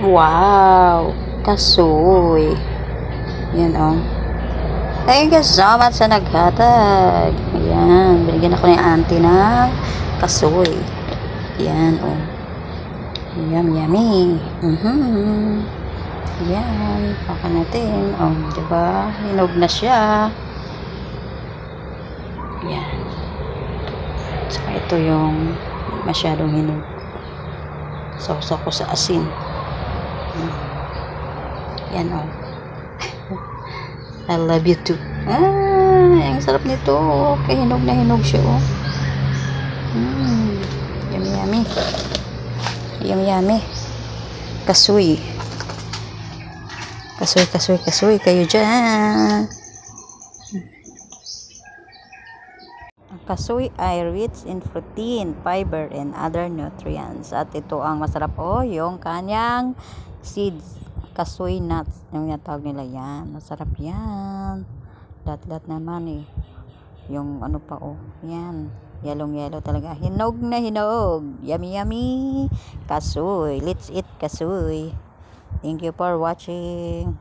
Wow! Kasoy. Yan oh. Thank you so much sa naghatag. Ayan. Binigyan ako ni auntie ng kasoy. Yan oh. Yum, yummy. Yan. Paka natin. Oh, diba? Hinog na siya. Yan. Saka ito yung masyadong hinog. Sausaw ko sa asin. Yan oh. I love you too. Ang sarap nito. Okay, hinog na hinog siya oh. Yummy yummy. Yummy yummy. Kasoy. Kasoy kayo dyan. Ang kasoy ay rich in protein, fiber, and other nutrients. At ito ang masarap yung kanyang seeds. Kasoy nuts. Yung tawag nila yan. Masarap yan. Lahat-lahat naman Yung ano pa yan. Yellow talaga. Hinog na hinog. Yummy yummy. Kasoy. Let's eat kasoy. Thank you for watching.